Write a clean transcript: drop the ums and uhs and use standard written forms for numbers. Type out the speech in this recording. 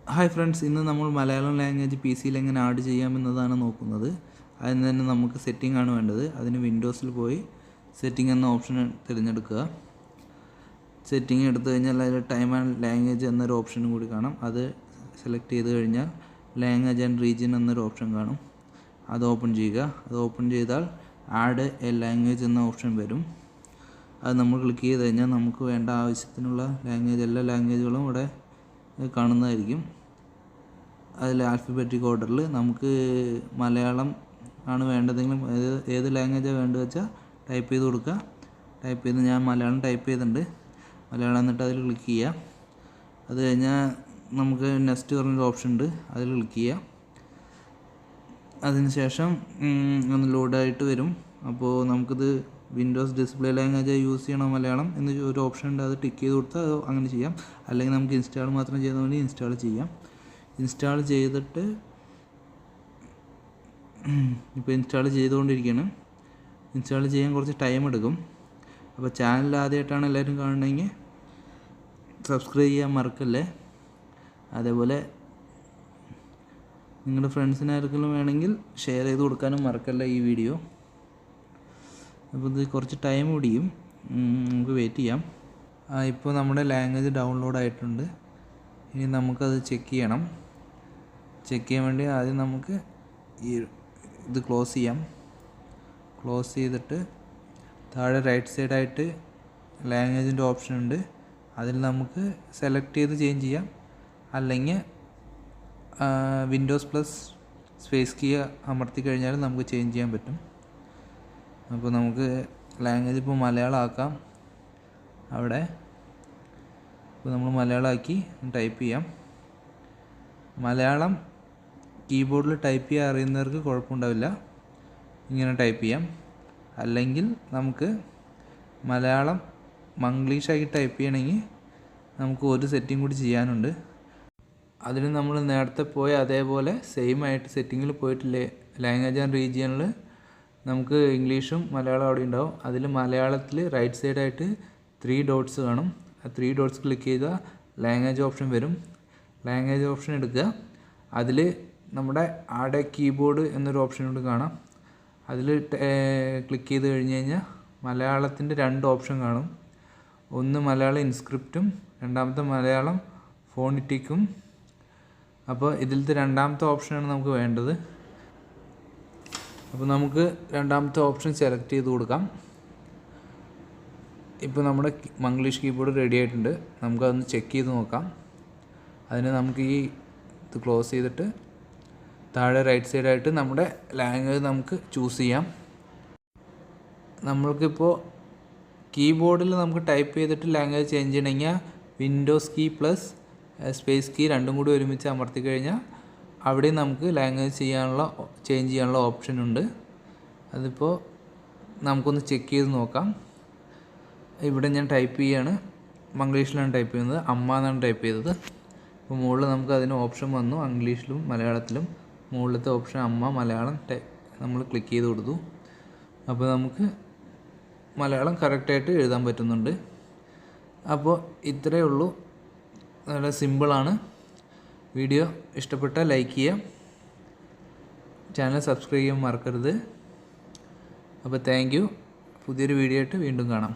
Hi friends, ഇന്ന് നമ്മൾ Malayalam language P സിയിൽ എങ്ങനെ ആഡ് ചെയ്യാമെന്നതാണ് നോക്കുന്നത്. അതിന് തന്നെ നമുക്ക് സെറ്റിംഗ് ആണ് വേണ്ടത്. അതിന് വിൻഡോസിൽ പോയി സെറ്റിംഗ് എന്ന ഓപ്ഷൻ തിരഞ്ഞെടുക്കുക. സെറ്റിംഗ് എടുത്തു കഴിഞ്ഞാൽ അതിൽ ടൈം ആൻഡ് ലാംഗ്വേജ് എന്നൊരു ഓപ്ഷനും കൂടി കാണാം. അത് സെലക്ട് ചെയ്ത് കഴിഞ്ഞാൽ ലാംഗ്വേജ് ആൻഡ് റീജിയൻ എന്നൊരു ഓപ്ഷൻ കാണും. അത് ഓപ്പൺ ചെയ്യുക. അത് ഓപ്പൺ ചെയ്താൽ ആഡ് എ ലാംഗ്വേജ് എന്ന ഓപ്ഷൻ വരും. അത് നമ്മൾ ക്ലിക്ക് ചെയ്ത് കഴിഞ്ഞാൽ നമുക്ക് വേണ്ട ആവശ്യത്തിനുള്ള ലാംഗ്വേജ്, എല്ലാ ലാംഗ്വേജുകളും ഇവിടെ കാണുന്നതായിരിക്കും. അതിൽ ആൽഫബറ്റിക് ഓർഡറിൽ നമുക്ക് മലയാളം ആണ് വേണ്ടതെങ്കിലും ഏത് ലാംഗ്വേജാണ് വേണ്ടത് വെച്ചാൽ ടൈപ്പ് ചെയ്ത് കൊടുക്കുക. ടൈപ്പ് ചെയ്ത് ഞാൻ മലയാളം ടൈപ്പ് ചെയ്തിട്ടുണ്ട്. മലയാളം എന്നിട്ട് അതിൽ ക്ലിക്ക് ചെയ്യുക. അത് കഴിഞ്ഞാൽ നമുക്ക് നെക്സ്റ്റ് പറഞ്ഞൊരു ഓപ്ഷൻ ഉണ്ട്, അതിൽ ക്ലിക്ക് ചെയ്യുക. അതിനുശേഷം ഒന്ന് ലോഡായിട്ട് വരും. അപ്പോൾ നമുക്കിത് വിൻഡോസ് ഡിസ്പ്ലേ ലാംഗ്വേജ് യൂസ് ചെയ്യണോ മലയാളം എന്ന് ഒരു ഓപ്ഷൻ ഉണ്ട്, അത് ടിക്ക് ചെയ്ത് കൊടുത്താൽ അത് അങ്ങനെ ചെയ്യാം. അല്ലെങ്കിൽ നമുക്ക് ഇൻസ്റ്റാൾ മാത്രം ചെയ്താൽ മതി, ഇൻസ്റ്റാൾ ചെയ്യാം. ഇൻസ്റ്റാൾ ചെയ്തിട്ട് ഇപ്പോൾ ഇൻസ്റ്റാൾ ചെയ്തുകൊണ്ടിരിക്കുകയാണ്. ഇൻസ്റ്റാൾ ചെയ്യാൻ കുറച്ച് ടൈം എടുക്കും. അപ്പോൾ ചാനൽ ആദ്യമായിട്ടാണ് എല്ലാവരും കാണണമെങ്കിൽ സബ്സ്ക്രൈബ് ചെയ്യാൻ മറക്കല്ലേ. അതേപോലെ നിങ്ങളുടെ ഫ്രണ്ട്സിനാർക്കെങ്കിലും വേണമെങ്കിൽ ഷെയർ ചെയ്ത് കൊടുക്കാനും മറക്കല്ല ഈ വീഡിയോ. അപ്പോൾ ഇത് കുറച്ച് ടൈം പിടിക്കും, നമുക്ക് വെയിറ്റ് ചെയ്യാം. ഇപ്പോൾ നമ്മുടെ ലാംഗ്വേജ് ഡൗൺലോഡ് ആയിട്ടുണ്ട്. ഇനി നമുക്കത് ചെക്ക് ചെയ്യണം. ചെക്ക് ചെയ്യാൻ വേണ്ടി ആദ്യം നമുക്ക് ഇത് ക്ലോസ് ചെയ്യാം. ക്ലോസ് ചെയ്തിട്ട് താഴെ റൈറ്റ് സൈഡായിട്ട് ലാംഗ്വേജിൻ്റെ ഓപ്ഷൻ ഉണ്ട്. അതിൽ നമുക്ക് സെലക്ട് ചെയ്ത് ചേഞ്ച് ചെയ്യാം. അല്ലെങ്കിൽ വിൻഡോസ് പ്ലസ് സ്പേസ് കീ അമർത്തി കഴിഞ്ഞാൽ നമുക്ക് ചേഞ്ച് ചെയ്യാൻ പറ്റും. അപ്പോൾ നമുക്ക് ലാംഗ്വേജ് ഇപ്പോൾ മലയാളം ആക്കാം. അവിടെ ഇപ്പോൾ നമ്മൾ മലയാളമാക്കി ടൈപ്പ് ചെയ്യാം. മലയാളം കീബോർഡിൽ ടൈപ്പ് ചെയ്യാൻ അറിയുന്നവർക്ക് കുഴപ്പമുണ്ടാവില്ല, ഇങ്ങനെ ടൈപ്പ് ചെയ്യാം. അല്ലെങ്കിൽ നമുക്ക് മലയാളം മംഗ്ലീഷാക്കി ടൈപ്പ് ചെയ്യണമെങ്കിൽ നമുക്ക് ഒരു സെറ്റിംഗ് കൂടി ചെയ്യാനുണ്ട്. അതിന് നമ്മൾ നേരത്തെ പോയ അതേപോലെ സെയിം ആയിട്ട് സെറ്റിങ്ങിൽ പോയിട്ടില്ലേ, ലാംഗ്വേജ് ആൻഡ് റീജിയനിൽ നമുക്ക് ഇംഗ്ലീഷും മലയാളം അവിടെ ഉണ്ടാവും. അതിൽ മലയാളത്തിൽ റൈറ്റ് സൈഡായിട്ട് 3 ഡോട്ട്സ് കാണും. ആ 3 ഡോട്ട്സ് ക്ലിക്ക് ചെയ്താൽ ലാംഗ്വേജ് ഓപ്ഷൻ വരും. ലാംഗ്വേജ് ഓപ്ഷൻ എടുക്കുക. അതിൽ നമ്മുടെ ആഡ് കീബോർഡ് എന്നൊരു ഓപ്ഷൻ കൂടി കാണാം. അതിൽ ക്ലിക്ക് ചെയ്ത് കഴിഞ്ഞ് കഴിഞ്ഞാൽ മലയാളത്തിൻ്റെ 2 ഓപ്ഷൻ കാണും. ഒന്ന് മലയാളം ഇൻസ്ക്രിപ്റ്റും രണ്ടാമത്തെ മലയാളം ഫോണിറ്റിക്കും. അപ്പോൾ ഇതിലത്തെ രണ്ടാമത്തെ ഓപ്ഷനാണ് നമുക്ക് വേണ്ടത്. അപ്പോൾ നമുക്ക് രണ്ടാമത്തെ ഓപ്ഷൻ സെലക്ട് ചെയ്ത് കൊടുക്കാം. ഇപ്പോൾ നമ്മുടെ മംഗ്ലീഷ് കീബോർഡ് റെഡി ആയിട്ടുണ്ട്. നമുക്കതൊന്ന് ചെക്ക് ചെയ്ത് നോക്കാം. അതിന് നമുക്ക് ഈ ഇത് ക്ലോസ് ചെയ്തിട്ട് താഴെ റൈറ്റ് സൈഡായിട്ട് നമ്മുടെ ലാംഗ്വേജ് നമുക്ക് ചൂസ് ചെയ്യാം. നമ്മൾക്കിപ്പോൾ കീബോർഡിൽ നമുക്ക് ടൈപ്പ് ചെയ്തിട്ട് ലാംഗ്വേജ് ചേഞ്ച് ചെയ്യണമെങ്കിൽ Windows key plus space key രണ്ടും കൂടി ഒരുമിച്ച് അമർത്തി കഴിഞ്ഞാൽ അവിടെ നമുക്ക് ലാംഗ്വേജ് ചേഞ്ച് ചെയ്യാനുള്ള ഓപ്ഷൻ ഉണ്ട്. അതിപ്പോൾ നമുക്കൊന്ന് ചെക്ക് ചെയ്ത് നോക്കാം. ഇവിടെ ഞാൻ ടൈപ്പ് ചെയ്യാണ്, മംഗ്ലീഷിലാണ് ടൈപ്പ് ചെയ്യുന്നത്, അമ്മ എന്നാണ് ടൈപ്പ് ചെയ്തത്. അപ്പോൾ മുകളിൽ നമുക്ക് അതിന് ഓപ്ഷൻ വന്നു, ഇംഗ്ലീഷിലും മലയാളത്തിലും. മുകളിലത്തെ ഓപ്ഷൻ അമ്മ മലയാളം നമ്മൾ ക്ലിക്ക് ചെയ്ത് കൊടുത്തു. അപ്പോൾ നമുക്ക് മലയാളം കറക്റ്റായിട്ട് എഴുതാൻ പറ്റുന്നുണ്ട്. അപ്പോൾ ഇത്രയേ ഉള്ളൂ, നല്ല സിമ്പിളാണ്. വീഡിയോ ഇഷ്ടപ്പെട്ടാൽ ലൈക്ക് ചെയ്യാം, ചാനൽ സബ്സ്ക്രൈബ് ചെയ്യാൻ മറക്കരുത്. അപ്പോൾ താങ്ക് യു. പുതിയൊരു വീഡിയോ ആയിട്ട് വീണ്ടും കാണാം.